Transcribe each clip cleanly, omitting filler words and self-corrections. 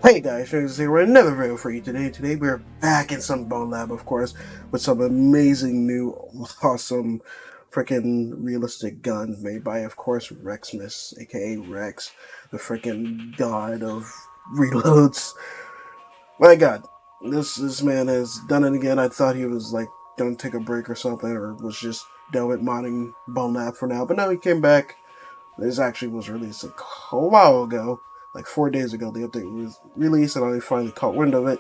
Hey guys, StrainZex here with another video for you today. Today we're back in some Bonelab, of course, with some amazing new, awesome, freaking realistic guns made by, of course, Rexmas, aka Rex, the freaking god of reloads. My god, this man has done it again. I thought he was like gonna take a break or something, or was just done with modding Bonelab for now, but no, he came back. This actually was released a while ago, like 4 days ago. The update was released, and I finally caught wind of it.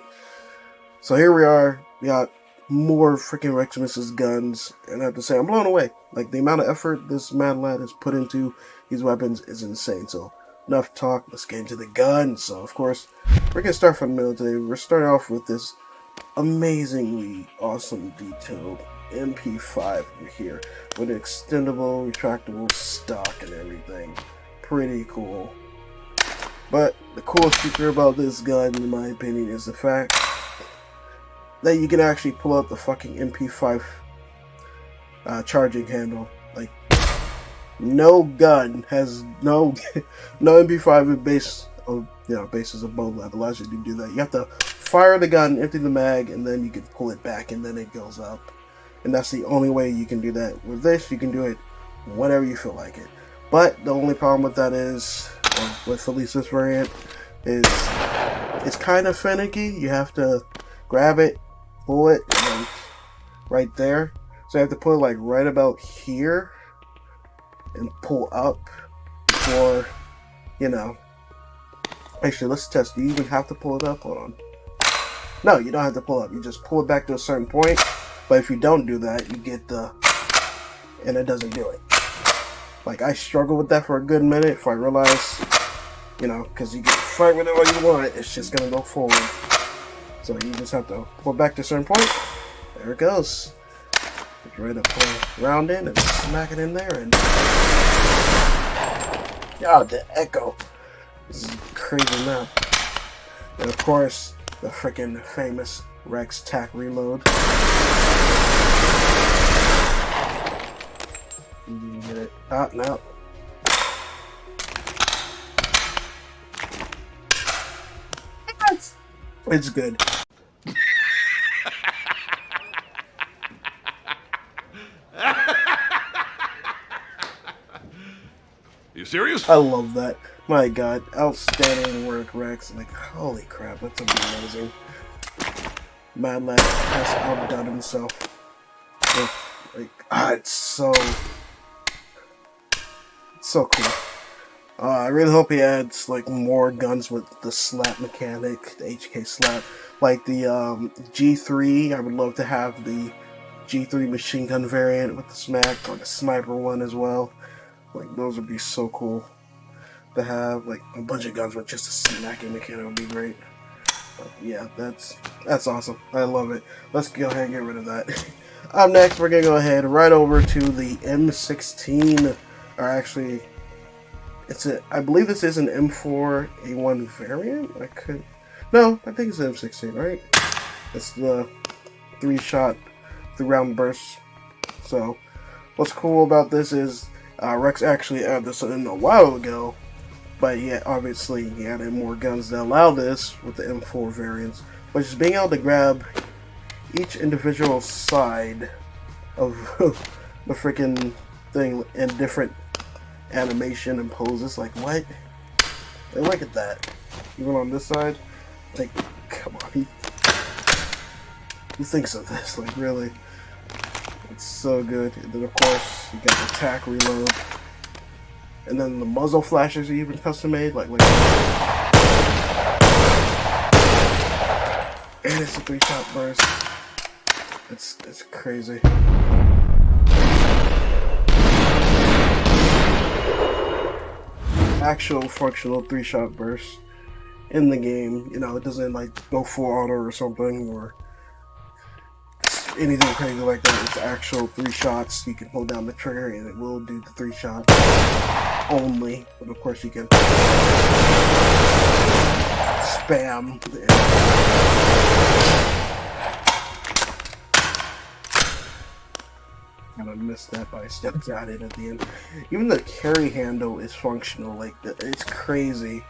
So here we are. We got more freaking Reximus's guns, and I have to say, I'm blown away. Like, the amount of effort this mad lad has put into these weapons is insane. So, enough talk. Let's get into the guns. So, of course, we're gonna start from the middle today. We're starting off with this amazingly awesome detailed MP5 here with extendable, retractable stock and everything. Pretty cool. But the coolest feature about this gun, in my opinion, is the fact that you can actually pull out the fucking MP5 charging handle. Like, no gun has no MP5 base of bases of Bonelab allows you to do that. You have to fire the gun, empty the mag, and then you can pull it back, and then it goes up. And that's the only way you can do that. With this, you can do it whenever you feel like it. But the only problem with that is, with at least this variant, is it's kind of finicky. You have to grab it, pull it, like right there. So you have to put it like right about here and pull up before, Actually, let's test. Do you even have to pull it up? Hold on. No, you don't have to pull up. You just pull it back to a certain point. But if you don't do that, you get and it doesn't do it. Like, I struggled with that for a good minute before I realized, because you can fight whatever you want, it's just going to go forward. So you just have to pull back to a certain point. There it goes. Get ready to pull around in and smack it in there. And the echo. This is crazy now. And of course, the freaking famous Rex tack reload. You can get it. No. It's good. You serious? I love that. My god, outstanding work, Rex. Like, holy crap, that's amazing. Mad Lad has outdone himself. It's so cool. I really hope he adds like more guns with the slap mechanic, the HK slap, like the G3. I would love to have the G3 machine gun variant with the smack, or the sniper one as well. Like, those would be so cool to have. Like, a bunch of guns with just a smacking mechanic would be great. But yeah, that's awesome. I love it. Let's go ahead and get rid of that. Up next, we're gonna go ahead right over to the M16, or actually, I believe this is an M4A1 variant. No, I think it's an M16, right? It's the 3-shot, 3-round burst. So, what's cool about this is Rex actually added this in a while ago, but yeah, obviously he added more guns that allow this with the M4 variants, which is being able to grab each individual side of the freaking thing in different animation and poses. Like, what? Hey, look at that. Even on this side, like, come on. Who thinks of this? Like, really? It's so good. And then, of course, you got the tack reload. And then the muzzle flashes are even custom made. Like, look at that. And it's a 3-shot burst. It's crazy. Actual functional 3-shot burst in the game. It doesn't like go full auto or something or anything crazy like that. It's actual 3 shots. You can hold down the trigger and it will do the 3 shots only. But of course you can spam. And I missed that, but I still it at the end. Even the carry handle is functional. Like, it's crazy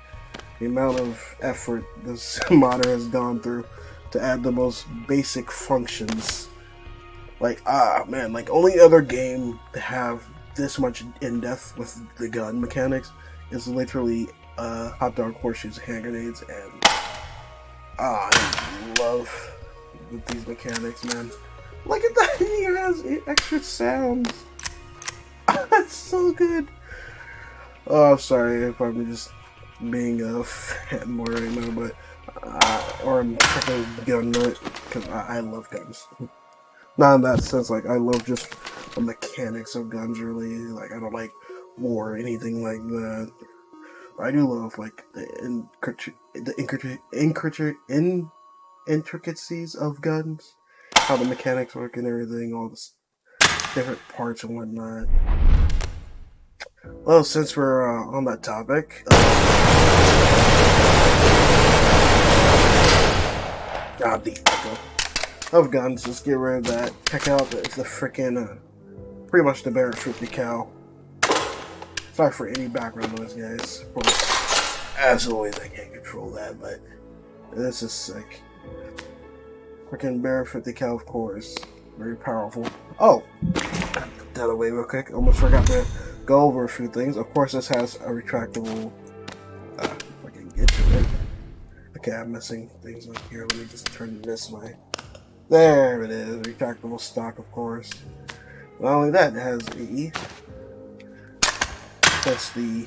the amount of effort this modder has gone through to add the most basic functions. Like, man, like, only other game to have this much in-depth with the gun mechanics is literally hot dog horseshoes, hand grenades, and I love with these mechanics, man. Look at that, he has extra sounds. That's so good. Oh, I'm sorry if I'm just being a fanboy right now, but or I'm freaking gun nut, because I love guns. Not in that sense, like, I love just the mechanics of guns, really. Like, I don't like war or anything like that. But I do love, like, the intricacies of guns, how the mechanics work and everything, all the different parts and whatnot. Well, since we're on that topic, the echo of guns, just get rid of that. Check out the freaking, pretty much the Baretta 50 cal. Sorry for any background noise, guys. As always, I can't control that, but this is sick. Freaking Baretta 50 cal, of course. Very powerful. Oh! Put that away real quick. Almost forgot to go over a few things. Of course, this has a retractable. If I can get to it. Okay, I'm missing things like here. Let me just turn it this way. There it is. Retractable stock, of course. Not only that, it has that's the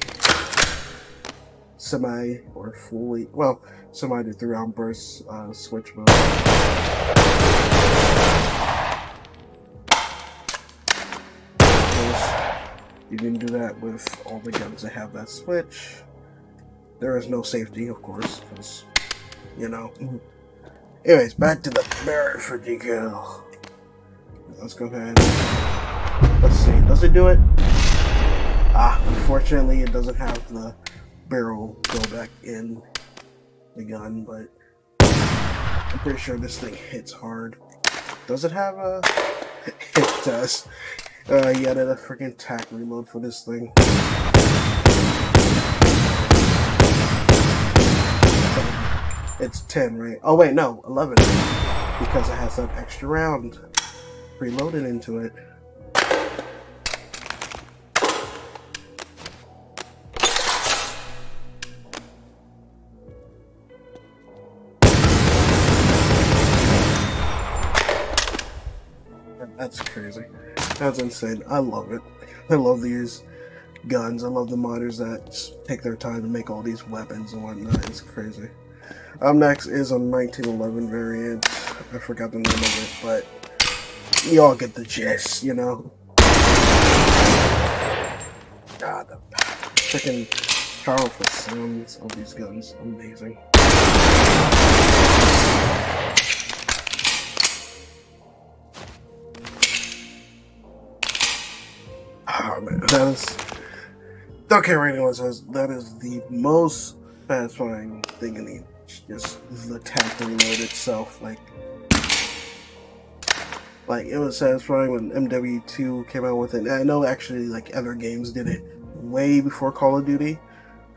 semi or fully, well, semi to 3-round burst switch mode. You can do that with all the guns that have that switch. There is no safety, of course, because, you know. Anyways, back to the Baretta 50 cal. Let's go ahead. Let's see. Does it do it? Unfortunately, it doesn't have the barrel go back in the gun, but I'm pretty sure this thing hits hard. Does it have a... It does. You added a freaking tack reload for this thing. It's 10, right? Oh wait, no, 11. Because it has that extra round preloaded into it. That's crazy. That's insane. I love it. I love these guns. I love the modders that just take their time to make all these weapons and whatnot. It's crazy. Up next is a 1911 variant. I forgot the name of it, but you all get the gist, you know? God, the freaking powerful sounds of these guns. Amazing. Oh man, that is... Okay, right now it says that is the most satisfying thing in the... Just the tack reload itself, like it was satisfying when MW2 came out with it. And I know actually like other games did it way before Call of Duty.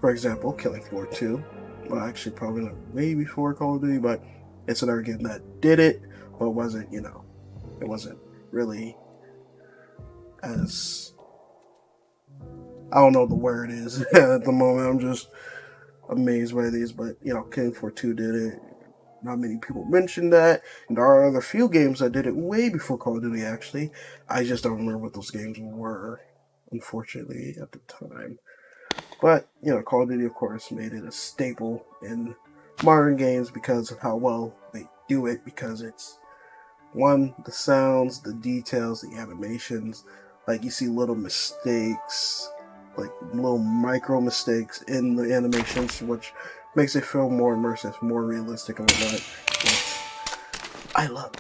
For example, Killing Floor 2. Well, actually probably not way before Call of Duty, but it's another game that did it, but wasn't, you know, it wasn't really as... I don't know the word is at the moment. I'm just amazed by these, but you know, Killing Floor 2 did it. Not many people mentioned that, and there are other few games that did it way before Call of Duty. Actually, I just don't remember what those games were, unfortunately, at the time. But you know, Call of Duty, of course, made it a staple in modern games because of how well they do it. Because it's one, the sounds, the details, the animations. Like you see little mistakes, like little micro mistakes in the animations, which makes it feel more immersive, more realistic and whatnot, which I love.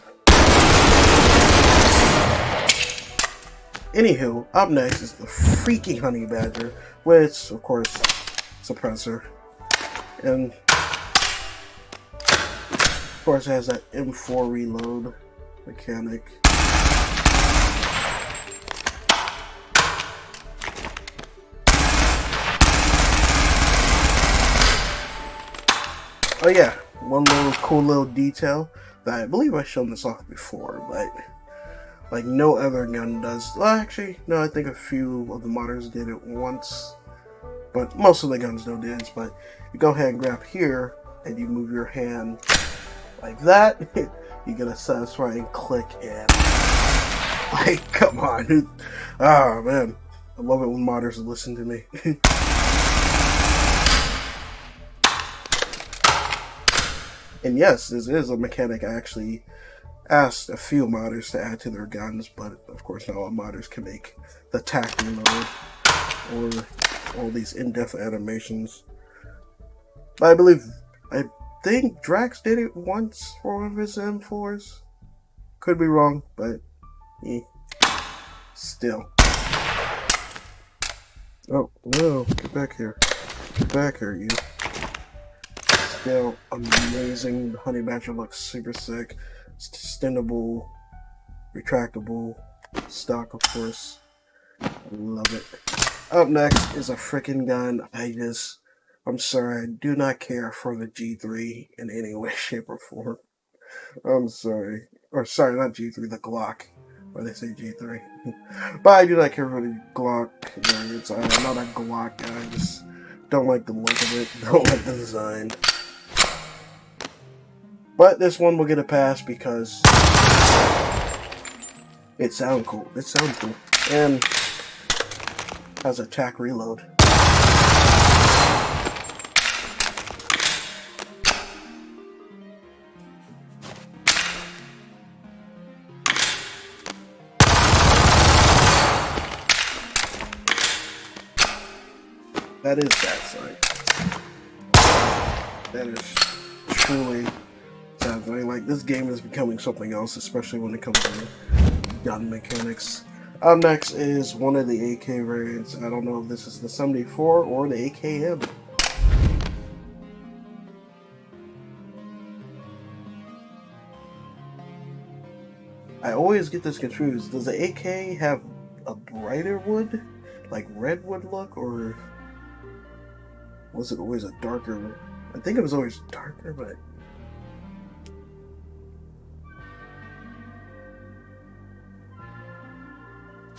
Anywho, up next is the freaking Honey Badger, which, of course, suppressor. And, of course, it has that M4 reload mechanic. Oh yeah, one little cool little detail that I believe I've shown this off before, but like no other gun does. Well, actually, no, I think a few of the modders did it once, but most of the guns don't do this. But you go ahead and grab here, and you move your hand like that. You get a satisfying click, and like, come on. Oh man, I love it when modders listen to me. And yes, this is a mechanic I actually asked a few modders to add to their guns, but of course not all modders can make the tack reload or all these in-depth animations. But I think Drax did it once for one of his M4s. Could be wrong, but still. Oh no, get back here. Get back here, you. Still amazing. The honey badger looks super sick. It's extendable, retractable, stock of course. I love it. Up next is a freaking gun. I'm sorry, I do not care for the G3 in any way, shape, or form. I'm sorry. Or sorry, not G3, the Glock. Why they say G3. But I do not care for the Glock. I'm not a Glock guy. I just don't like the look of it. Don't like the design. But this one will get a pass because it sounds cool. It sounds cool. And has a tack reload. That is that sight. That is truly satisfying. Like, this game is becoming something else, especially when it comes to gun mechanics. Up next is one of the AK variants. I don't know if this is the 74 or the AKM. I always get this confused. Does the AK have a brighter wood? Like redwood look, or was it always a darker one? I think it was always darker, but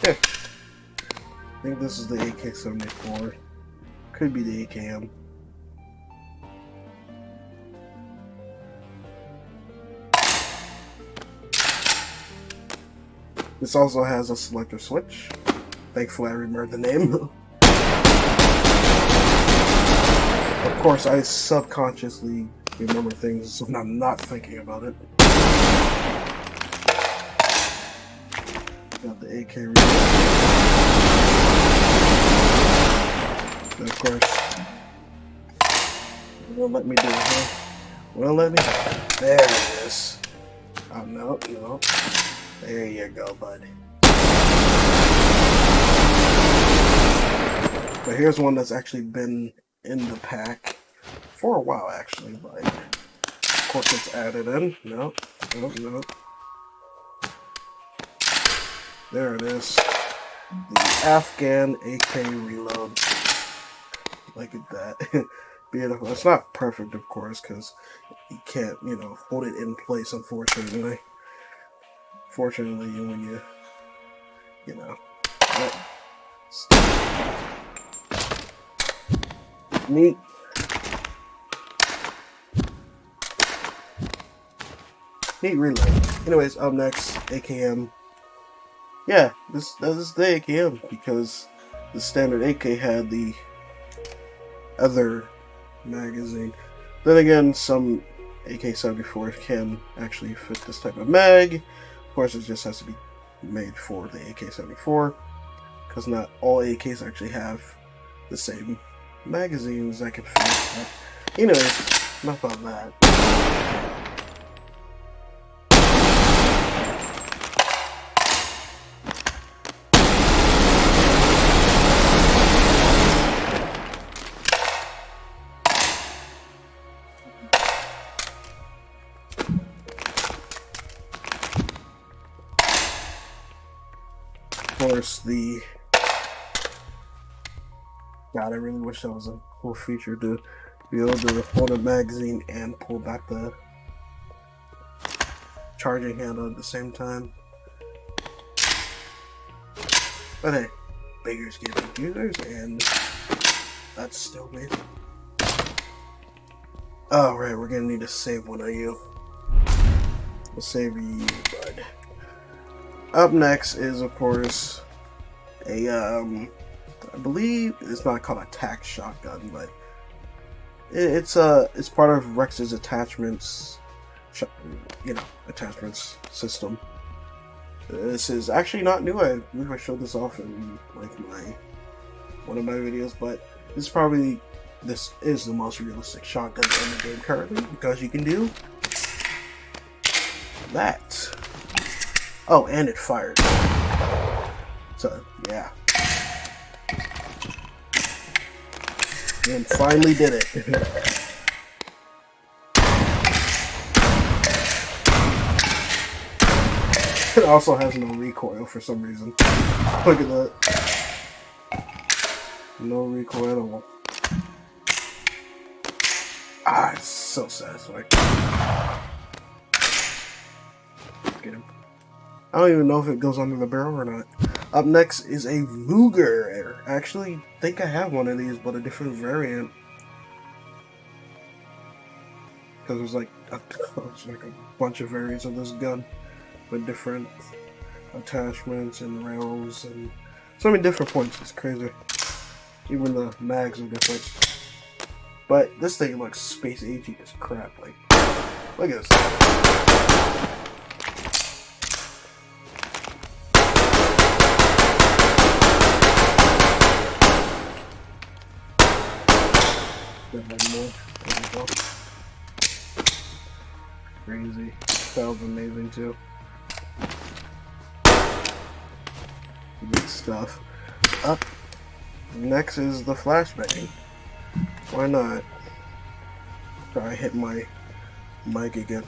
yeah. I think this is the AK-74. Could be the AKM. This also has a selector switch. Thankfully I remembered the name. Of course, I subconsciously remember things when I'm not thinking about it. Got the AK reload. And of course, won't let me do it, huh? Won't let me? There it is. Oh, no. There you go, bud. But here's one that's actually been in the pack for a while, actually, but of course it's added in. No. There it is. The Afghan AK reload. Look at that. Beautiful. It's not perfect, of course, because you can't, hold it in place, unfortunately. Fortunately, when but still. Neat. Neat reload. Anyways, up next, AKM. Yeah, this is the AKM because the standard AK had the other magazine. Then again, some AK-74 can actually fit this type of mag. Of course, it just has to be made for the AK-74 because not all AKs actually have the same magazines I can fit. But anyways, enough about that. Of course, God, I really wish that was a cool feature to Be able to hold a magazine and pull back the charging handle at the same time. But hey, beggars get computers, and that's still amazing. Alright, we're gonna need to save one of you. We'll save you, bud. Up next is, of course, a, I believe it's not called a tac shotgun, but it's part of Rex's attachments, attachments system. This is actually not new. I believe I showed this off in like one of my videos, but this is the most realistic shotgun in the game currently, because you can do that. Oh, and it fires. So yeah, and finally did it. It also has no recoil for some reason. Look at that. No recoil at all. Ah, it's so satisfying. Get him. I don't even know if it goes under the barrel or not. Up next is a Luger. I actually think I have one of these, but a different variant. Because there's like a bunch of variants of this gun with different attachments and rails and so many different points. It's crazy. Even the mags are different. But this thing looks space agey as crap. Like, look at this. Crazy. That was amazing too. Good stuff. Up next is the flashbang. Why not? I hit my mic again.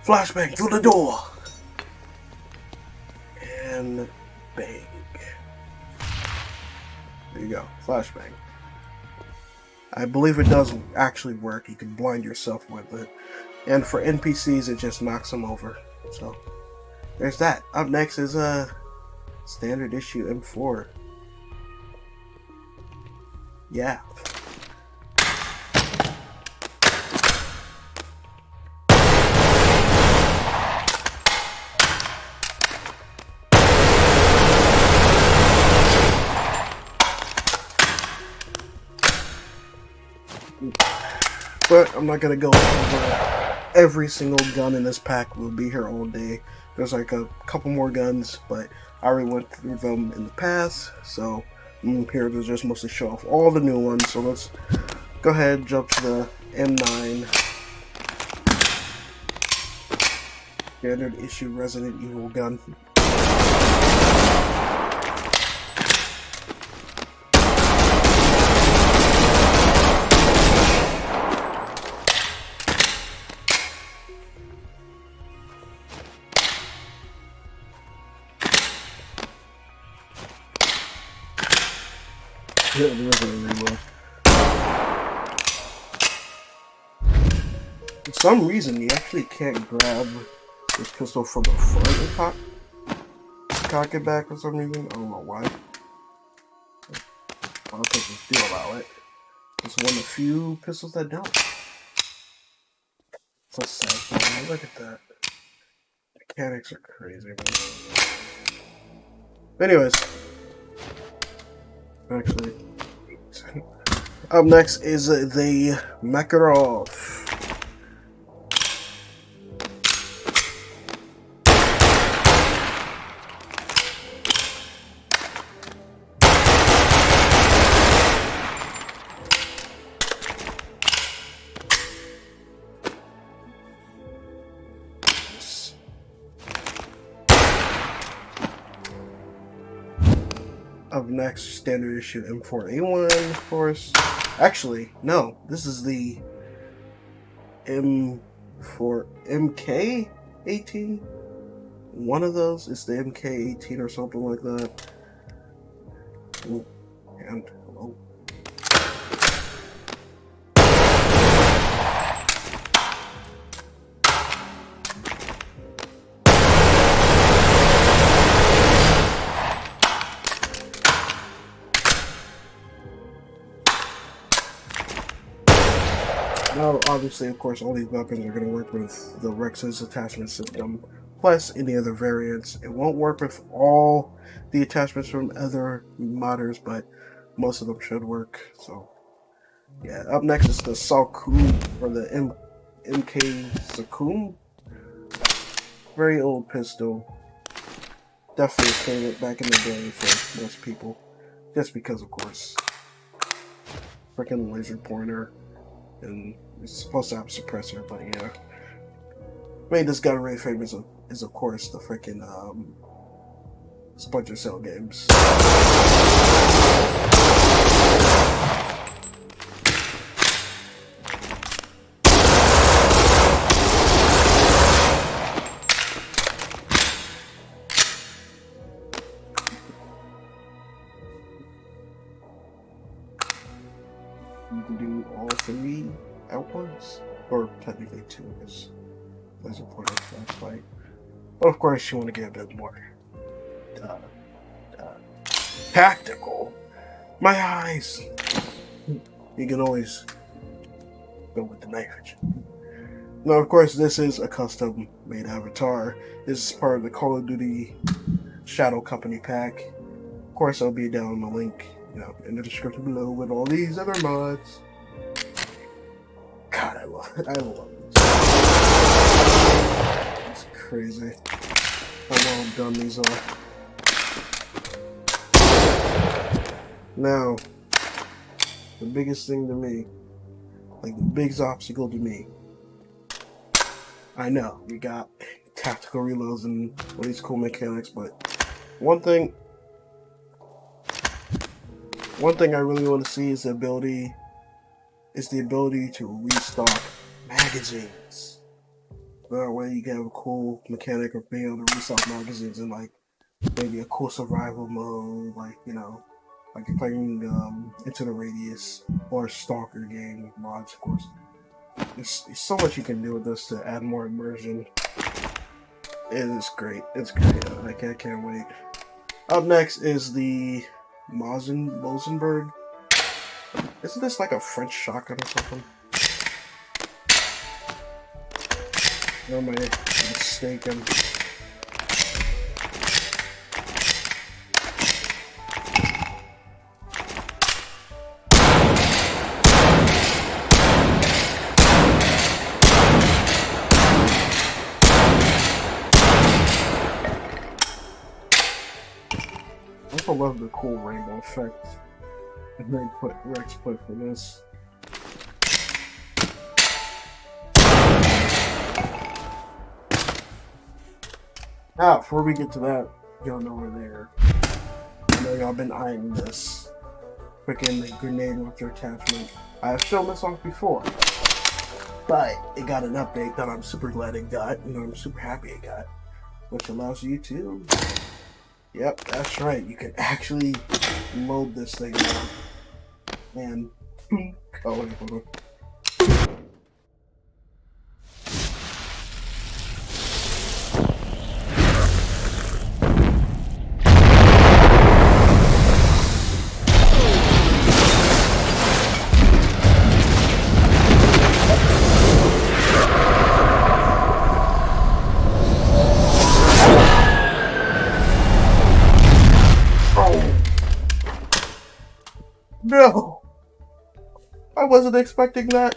Flashbang through the door! And bang. There you go. Flashbang. I believe it does actually work. You can blind yourself with it. And for NPCs, it just knocks them over. So, there's that. Up next is a standard issue M4. Yeah. But I'm not gonna go over every single gun in this pack. We'll be here all day. There's like a couple more guns, but I already went through them in the past, so I'm here to just mostly show off all the new ones. So let's go ahead and jump to the M9 standard issue Resident Evil gun. Yeah, the Resident Evil. For some reason, you actually can't grab this pistol from the front and cock it back for some reason. I don't know why. I'll take this deal about it. It's one of the few pistols that don't. So sad. Look at that. Mechanics are crazy, man. But anyways. Actually. Up next is the Makarov. Up next, standard issue M4A1, of course. Actually, no, this is the MK18. One of those is the MK18 or something like that. Ooh, and hello. obviously, of course, all these weapons are going to work with the Rex's attachment system, plus any other variants. It won't work with all the attachments from other modders, but most of them should work. So, yeah. Up next is the Salkoon, or the MK Salkoon. Very old pistol. Definitely came it back in the day for most people. Just because, of course, freaking laser pointer. And it's supposed to have a suppressor, but yeah. Made this gun really famous is of course the freaking Splinter Cell games. You can do all three at once, or technically two, because laser pointer flashlight. But of course, you want to get a bit more tactical. My eyes. You can always go with the knife. Now, of course, this is a custom-made avatar. This is part of the Call of Duty Shadow Company pack. Of course, I'll be down the link, in the description below with all these other mods. God, I love this. It's crazy how well done these are. Now, the biggest thing to me, like the biggest obstacle to me, I know we got tactical reloads and all these cool mechanics, but one thing I really want to see is the ability to restock magazines. That way you can have a cool mechanic of being able to restock magazines in like maybe a cool survival mode, like like you're playing Into the Radius or a Stalker game with mods, of course. There's so much you can do with this to add more immersion. It is great. It's great. I can't wait. Up next is the Mosenberg. Isn't this like a French shotgun or something? Or am I mistaken? I love the cool rainbow effect that Rex put for this. Now, before we get to that, going over there, I know y'all been eyeing this freaking grenade launcher attachment. I have shown this off before, but it got an update that I'm super glad it got, I'm super happy it got, which allows you to. Yep, that's right. You can actually load this thing up. And oh wait, hold on. No! I wasn't expecting that.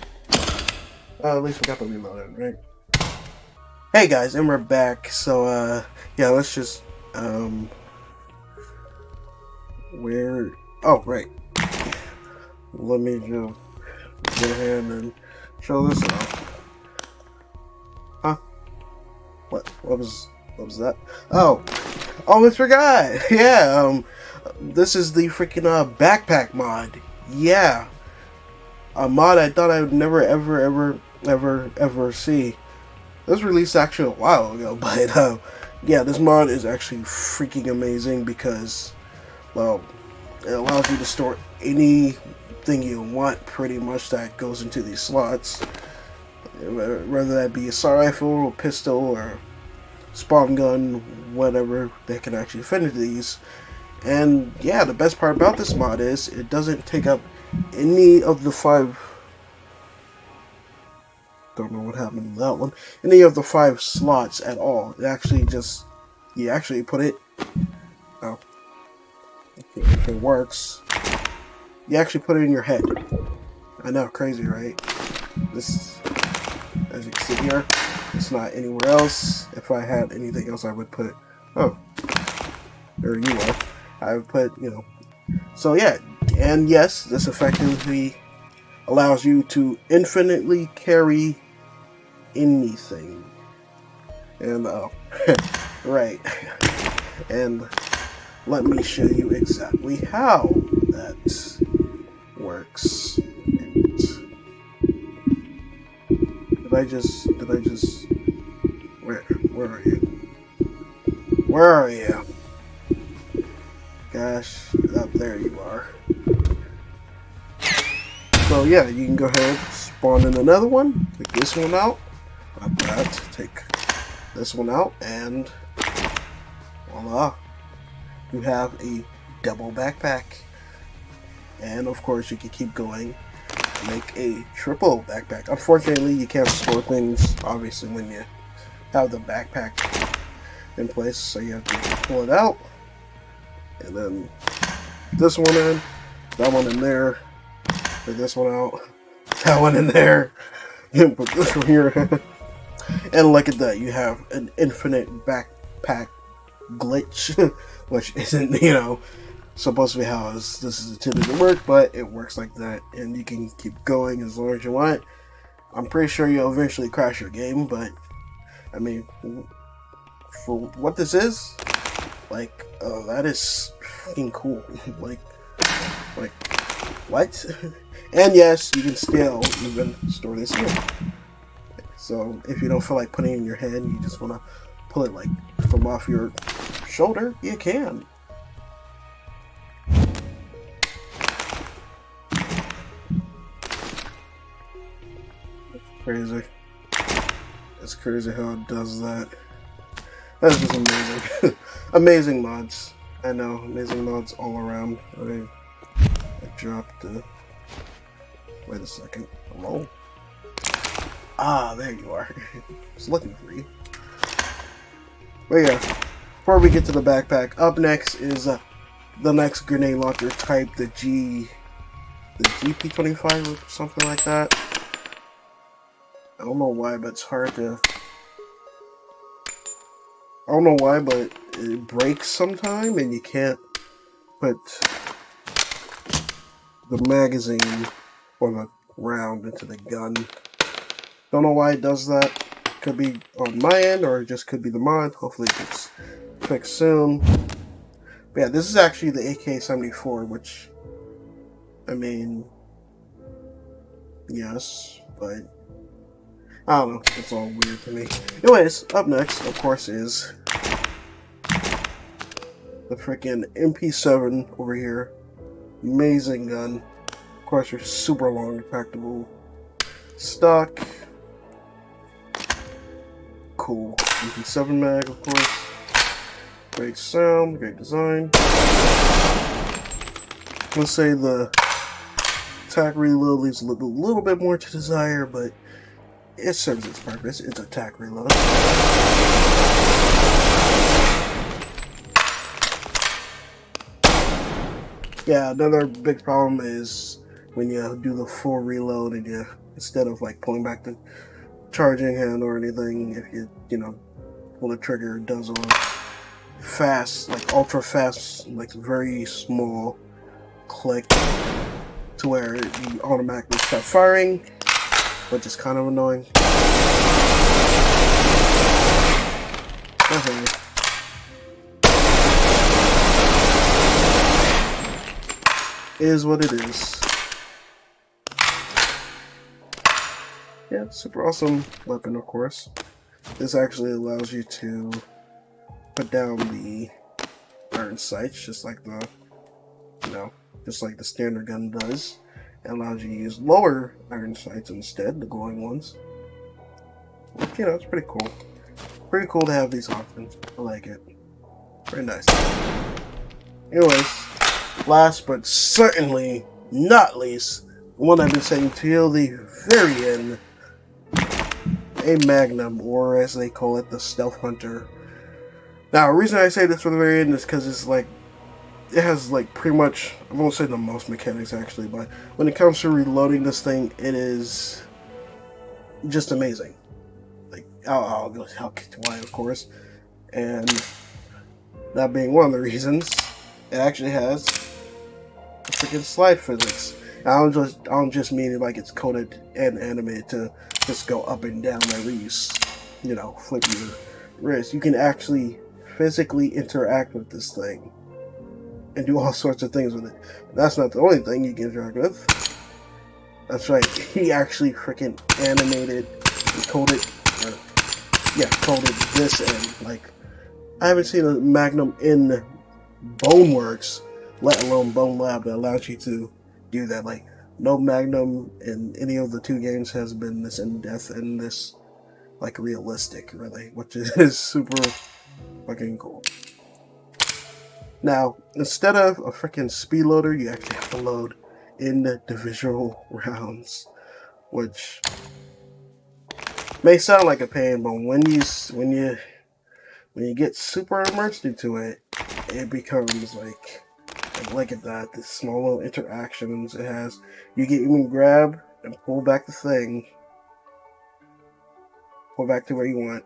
At least we got the reload in, right? Hey guys, and we're back. So, yeah, let's just, where... Oh, right. Let me just go ahead and show this off. Huh? What was that? Oh, almost forgot! Yeah, this is the freaking backpack mod. Yeah, a mod I thought I would never ever see. It was released actually a while ago, but yeah, this mod is actually freaking amazing because, well, it allows you to store anything you want pretty much that goes into these slots, whether that be a assault rifle or pistol or spawn gun, whatever, they can actually fit into these. And yeah, the best part about this mod is it doesn't take up any of the 5 don't know what happened to that one. And then you have the 5 slots at all. It actually just, you actually put it, oh, if it works, you actually put it in your head. I know, crazy, right? This, as you can see here, it's not anywhere else. If I had anything else, I would put, oh, there you are. I would put, you know, so yeah, and yes, this effectively allows you to infinitely carry anything. And, right. And let me show you exactly how that works. Did I just, where are you? Where are you? Gosh, up there you are. So yeah, you can go ahead, spawn in another one, take this one out, like that, take this one out, and voila, you have a double backpack. And of course you can keep going, make a triple backpack. Unfortunately, you can't store things, obviously, when you have the backpack in place, so you have to pull it out, and then this one in, that one in there, put this one out, that one in there, and put this one here. And look at that, you have an infinite backpack glitch, which isn't, you know, supposed to be how this is intended to work, but it works like that, and you can keep going as long as you want. I'm pretty sure you'll eventually crash your game, but I mean, for what this is, like, that is fucking cool. like, what? And yes, you can still even store this in. So if you don't feel like putting it in your head and you just want to pull it like from off your shoulder, you can. Crazy. It's crazy how it does that. That's just amazing. Amazing mods. I know, amazing mods all around. I dropped the... Wait a second. Hello? Ah, there you are. I was looking for you. But yeah, before we get to the backpack, up next is the next grenade launcher type, the GP25 or something like that. I don't know why, but it's hard to... I don't know why, but it breaks sometime and you can't put the magazine or the round into the gun. Don't know why it does that. Could be on my end or it just could be the mod. Hopefully it gets fixed soon. But yeah, this is actually the AK-74, which, I mean, yes, but I don't know, it's all weird to me. Anyways, up next, of course, is the freaking MP7 over here. Amazing gun. Of course, you're super long, retractable stock. Cool. MP7 mag, of course. Great sound, great design. Let's say the attack reload leaves a little bit more to desire, but it serves its purpose. It's attack reload. Yeah, another big problem is when you do the full reload and you, instead of like pulling back the charging hand or anything, if you know, pull the trigger, it does a fast, like ultra fast, like very small click to where you automatically start firing, which is kind of annoying. Okay. Is what it is. Yeah, super awesome weapon, of course. This actually allows you to put down the iron sights, just like the, you know, just like the standard gun does. It allows you to use lower iron sights instead, the glowing ones. You know, it's pretty cool. Pretty cool to have these options. I like it. Very nice. Anyways, last but certainly not least, the one I've been saying till the very end, a Magnum, or as they call it, the Stealth Hunter. Now, the reason I say this for the very end is because it's like, it has like pretty much, I won't say the most mechanics actually, but when it comes to reloading this thing, it is just amazing. Like, I'll get to why, of course, and that being one of the reasons, it actually has freaking slide physics. I don't just mean it like it's coded and animated to just go up and down whenever you, flip your wrist. You can actually physically interact with this thing and do all sorts of things with it. But that's not the only thing you can interact with. That's right, he actually freaking animated and coded this in. Like, I haven't seen a Magnum in Boneworks, let alone Bonelab, that allows you to do that. Like, no Magnum in any of the two games has been this in-depth and this, like, realistic, really, which is super fucking cool. Now, instead of a freaking speed loader, you actually have to load individual rounds, which may sound like a pain, but when you get super immersed into it, it becomes like look at that, the small little interactions it has. You can even grab and pull back the thing, pull back to where you want.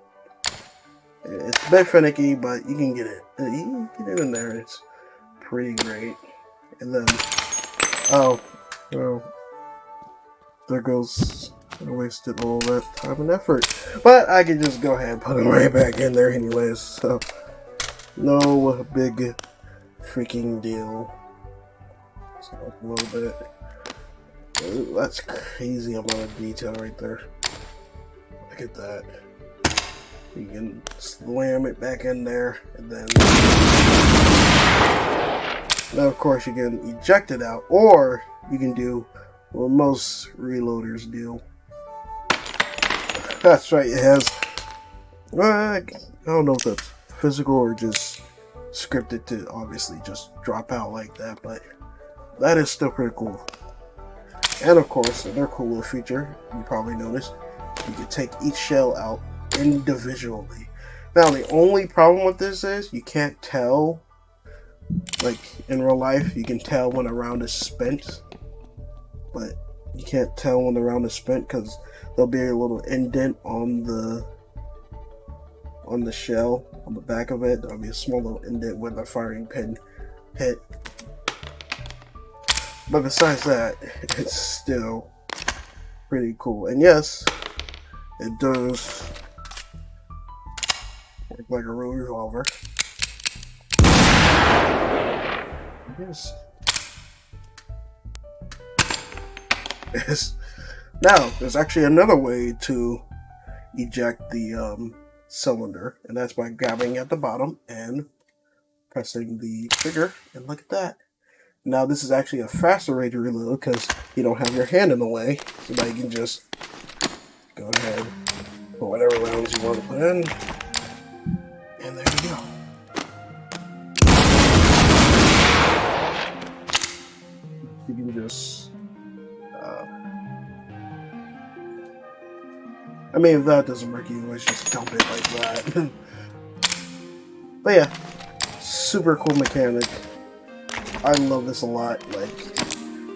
It's a bit finicky, but you can get it. You can get it in there. It's pretty great. And then, oh, well, there goes, I wasted all that time and effort. But I can just go ahead and put them right back in there anyways. So, no big freaking deal. So up a little bit. Ooh, that's crazy amount of detail right there. Look at that. You can slam it back in there, and then now of course you can eject it out, or you can do what most reloaders do. That's right, it has, I don't know if that's physical or just scripted to obviously just drop out like that, but that is still pretty cool. And of course, another cool little feature you probably noticed, you can take each shell out individually. Now, the only problem with this is you can't tell, like in real life, you can tell when a round is spent, but you can't tell when the round is spent because there'll be a little indent on the shell on the back of it. There'll be a small little indent where the firing pin hit. But besides that, it's still pretty cool. And yes, it does work like a real revolver. Yes. Yes. Now, there's actually another way to eject the cylinder, and that's by grabbing at the bottom and pressing the trigger, and look at that. Now, this is actually a faster way to reload because you don't have your hand in the way, so now you can just go ahead, put whatever rounds you want to put in, and there you go. You can just, I mean, if that doesn't work, you always just dump it like that. But yeah, super cool mechanic. I love this a lot. Like,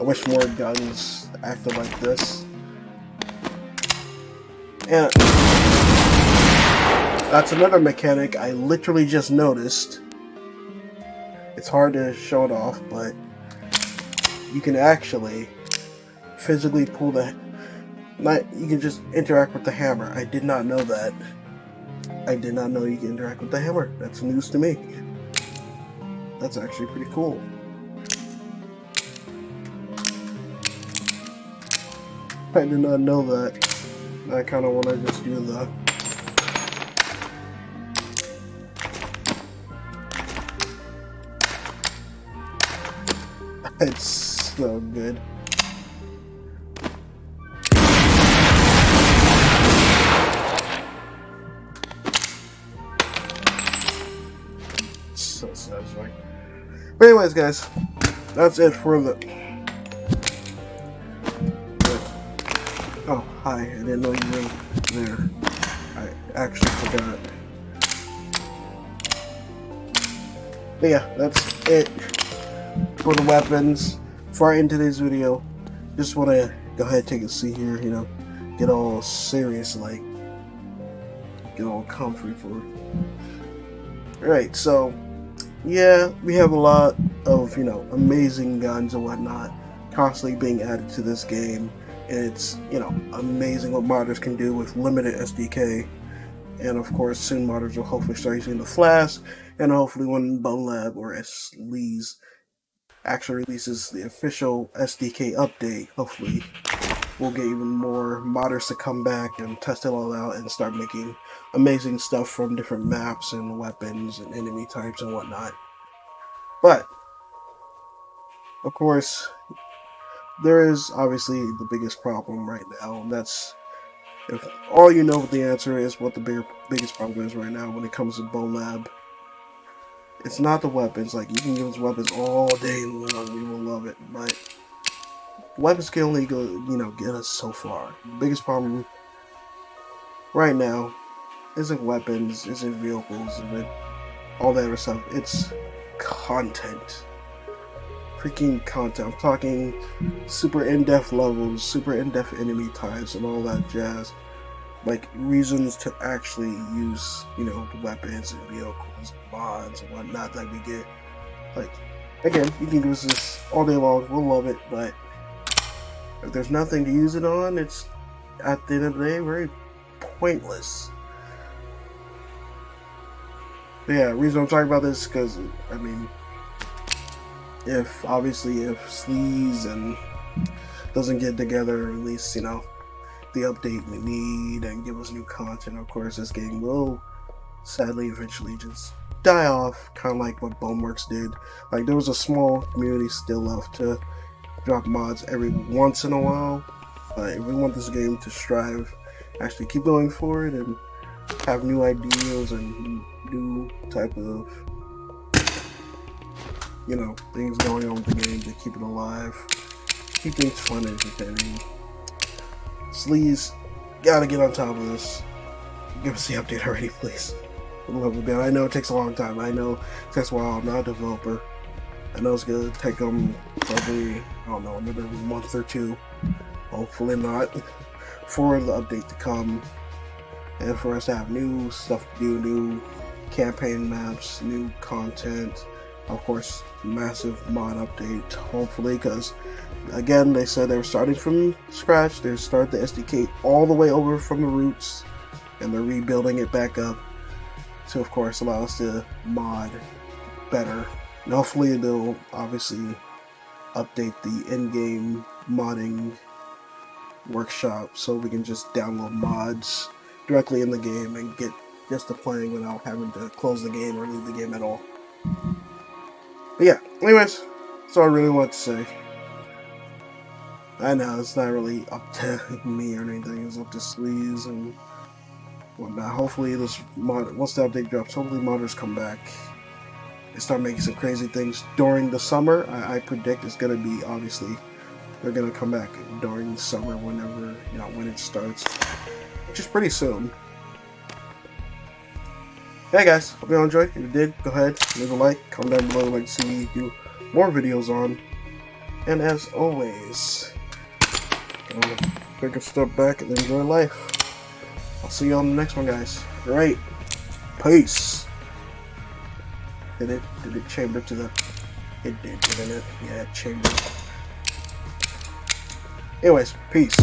I wish more guns acted like this. And that's another mechanic I literally just noticed. It's hard to show it off, but you can actually physically pull the... you can just interact with the hammer. I did not know that. I did not know you can interact with the hammer. That's news to me. That's actually pretty cool. I did not know that. I kind of want to just do the... It's so good. So satisfying. But anyways, guys, that's it for the... Oh, hi, I didn't know you were there. actually forgot. But yeah, that's it for the weapons. Before I end today's video, just want to go ahead and take a seat here, you know, get all serious, like, get all comfy for it. Alright, so, yeah, we have a lot of, you know, amazing guns and whatnot constantly being added to this game. And it's, you know, amazing what modders can do with limited SDK. And of course, soon modders will hopefully start using the Flask, and hopefully when Bonelab or Sleaze actually releases the official SDK update, hopefully we'll get even more modders to come back and test it all out and start making amazing stuff from different maps and weapons and enemy types and whatnot. But, of course, there is obviously the biggest problem right now, and that's, if all you know what the answer is, what the biggest problem is right now when it comes to Bonelab, it's not the weapons. Like, you can give us weapons all day long, we will love it, but weapons can only go, you know, get us so far. The biggest problem right now isn't weapons, isn't vehicles, isn't all that other stuff. It's content. Freaking content. I'm talking super in-depth levels, super in-depth enemy types, and all that jazz. Like, reasons to actually use, you know, the weapons and vehicles, mods and whatnot that we get. Like, again, you can use this all day long, we'll love it, but if there's nothing to use it on, it's, at the end of the day, very pointless. But yeah, the reason I'm talking about this is because, I mean, if Sleaze and doesn't get together, or at least, you know, the update we need and give us new content, of course this game will sadly eventually just die off, kind of like what Boneworks did. Like, there was a small community still left to drop mods every once in a while, but if we want this game to strive, actually keep going forward and have new ideas and new type of, you know, things going on with the game to keep it alive, keep things fun and entertaining. Sleaze, gotta get on top of this. Give us the update already, please. I know it takes a long time. I know it takes a while. I'm not a developer. I know it's gonna take them probably, I don't know, another month or two. Hopefully not. For the update to come. And for us to have new stuff to do, new campaign maps, new content. Of course, massive mod update, hopefully, because again, they said they were starting from scratch. They started the SDK all the way over from the roots, and they're rebuilding it back up to, of course, allow us to mod better. And hopefully, they'll obviously update the in-game modding workshop so we can just download mods directly in the game and get just to playing without having to close the game or leave the game at all. But yeah, anyways, that's all I really want to say. I know it's not really up to me or anything, it's up to Sleaze and whatnot. Hopefully this mod, once the update drops, hopefully modders come back and start making some crazy things during the summer. I predict it's going to be, obviously, they're going to come back during the summer whenever, you know, when it starts, which is pretty soon. Hey guys, hope you all enjoyed. If you did, go ahead, leave a like, comment down below, like to see me do more videos on. And as always, take a step back and enjoy life. I'll see you on the next one, guys. Alright, peace. Did it chamber to the... It did, didn't it? Yeah, it chambered. Anyways, peace.